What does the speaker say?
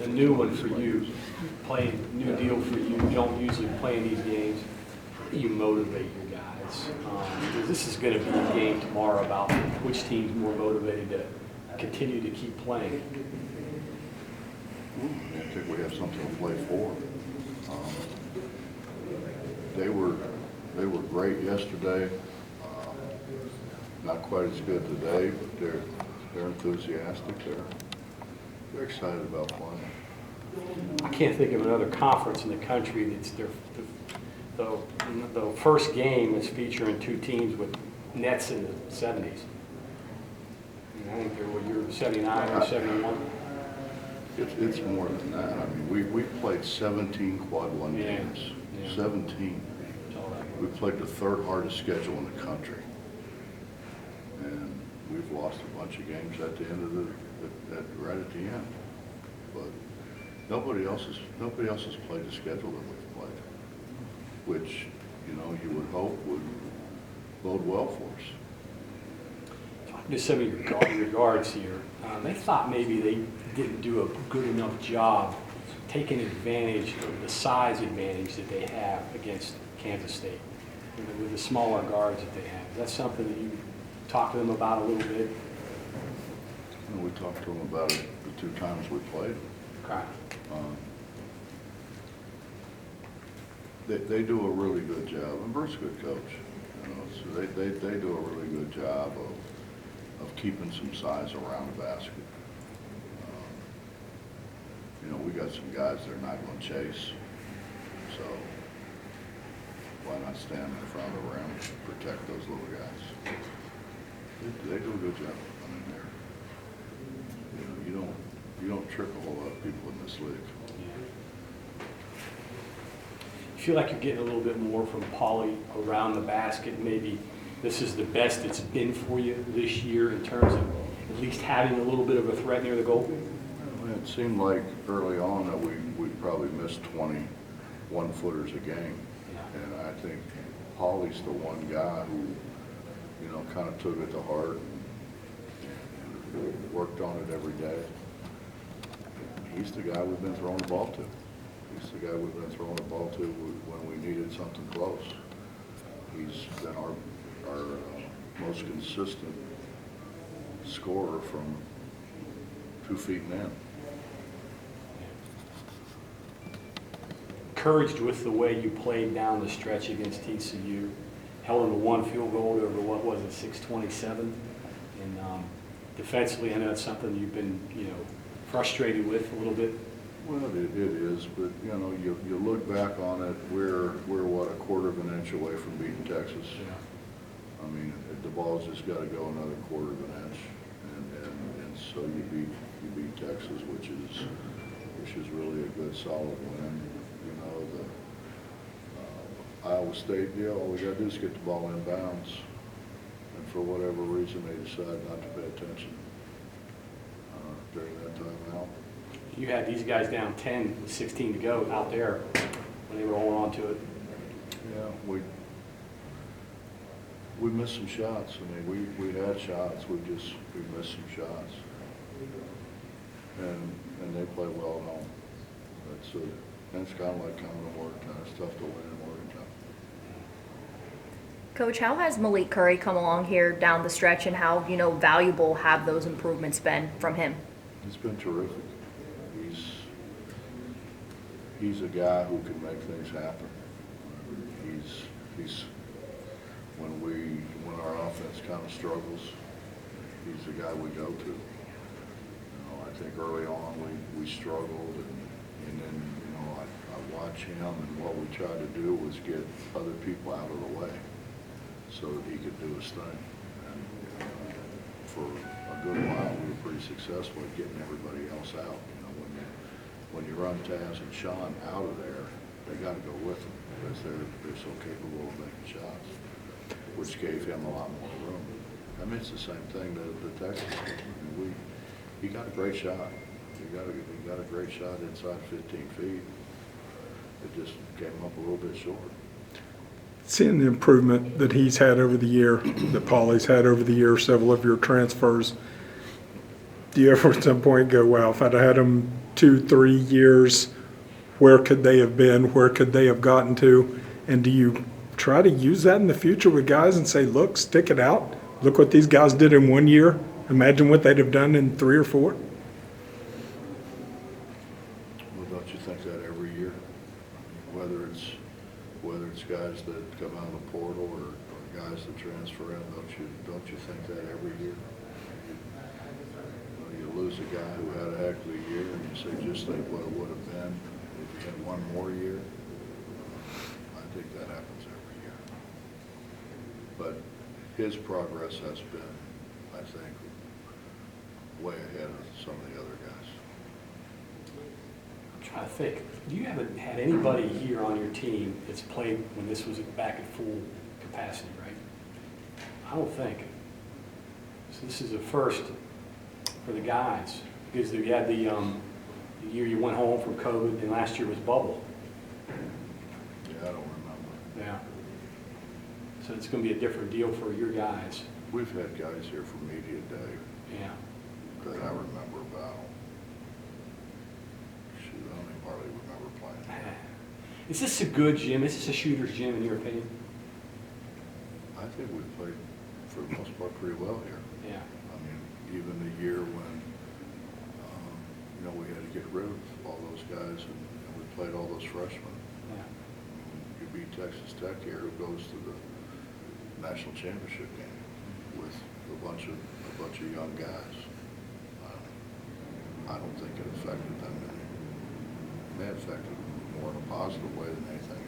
A new one for you, playing, new deal for you. You don't usually play in these games. How do you motivate your guys? Because this is going to be a game tomorrow about which team's more motivated to continue to keep playing. I think we have something to play for. They were great yesterday. Not quite as good today, but they're enthusiastic. They're excited about playing. I can't think of another conference in the country that's the first game is featuring two teams with nets in the 70s. I think they're what, you're 79 or 71. It's more than that. I mean, we played 17 quad one games. Yeah. 17. We played the third hardest schedule in the country, and we've lost a bunch of games at the end of right at the end. But nobody else has played the schedule that we've played, which you would hope would bode well for us. Talking to some of your guards here, they thought maybe they didn't do a good enough job taking advantage of the size advantage that they have against Kansas State with the smaller guards that they have. Is that something that you talk to them about a little bit? We talked to them about it the two times we played. Okay. They do a really good job, and Bert's a good coach. So they do a really good job of keeping some size around the basket. We got some guys they're not going to chase, so why not stand in front of the rim and protect those little guys? They do a good job. I mean, you don't trick a whole lot of people in this league. You feel like you're getting a little bit more from Pauly around the basket. Maybe this is the best it's been for you this year in terms of at least having a little bit of a threat near the goal? It seemed like early on that we probably missed 20 one-footers a game. Yeah. And I think Pauly's the one guy who, kind of took it to heart and worked on it every day. He's the guy we've been throwing the ball to. He's the guy we've been throwing the ball to when we needed something close. He's been our most consistent scorer from 2 feet and in. Encouraged with the way you played down the stretch against TCU, held them to one field goal over, what was it, 6:27? And defensively, I know it's something you've been, frustrated with a little bit. Well, it is, but you look back on it, we're what, a quarter of an inch away from beating Texas. Yeah. I mean, the ball's just got to go another quarter of an inch, and so you beat Texas, which is really a good solid win. The Iowa State deal, all we got to do is get the ball in bounds, and for whatever reason they decide not to pay attention during that timeout. You had these guys down 10 with 16 to go out there when they were holding on to it. Yeah, we missed some shots. I mean, we had shots. We missed some shots, and they play well at home. And it's kind of like coming to Morgantown. It's tough to win in Morgantown. Coach, how has Malik Curry come along here down the stretch, and how valuable have those improvements been from him? He's been terrific. He's a guy who can make things happen. He's when our offense kind of struggles, he's the guy we go to. I think early on we struggled, and then I watch him, and what we tried to do was get other people out of the way so that he could do his thing. And for a good while we were pretty successful at getting everybody else out. When you run Taz and Sean out of there, they got to go with them because they're so capable of making shots, which gave him a lot more room. I mean, it's the same thing that the Texas. He got a great shot. He got a great shot inside 15 feet. It just came up a little bit short. Seeing the improvement that he's had over the year, that Pauly's had over the year, several of your transfers, do you ever at some point go, well, if I'd had them 2-3 years, where could they have been? Where could they have gotten to? And do you try to use that in the future with guys and say, look, stick it out. Look what these guys did in 1 year. Imagine what they'd have done in 3 or 4. Well, don't you think that every year? Whether it's guys that come out of the portal or guys that transfer in, don't you think that every year? You lose a guy who had a heck of a year and you say, just think what it would have been if you had one more year. I think that happens every year. But his progress has been, I think, way ahead of some of the other guys. I'm trying to think. You haven't had anybody here on your team that's played when this was back at full capacity, right? I don't think. So this is a first for the guys, because you had the year you went home from COVID, and last year was bubble. Yeah, I don't remember. Yeah. So it's going to be a different deal for your guys. We've had guys here for media day Yeah. that I remember about. Shoot, I don't even hardly remember playing. Is this a good gym? Is this a shooter's gym in your opinion? I think we played, for the most part, pretty well here. Yeah. I mean, even the year when, we had to get rid of all those guys and we played all those freshmen. Yeah. You beat Texas Tech here, who goes to the national championship game with a bunch of young guys. I don't think it affected them any. It may have affected them more in a positive way than anything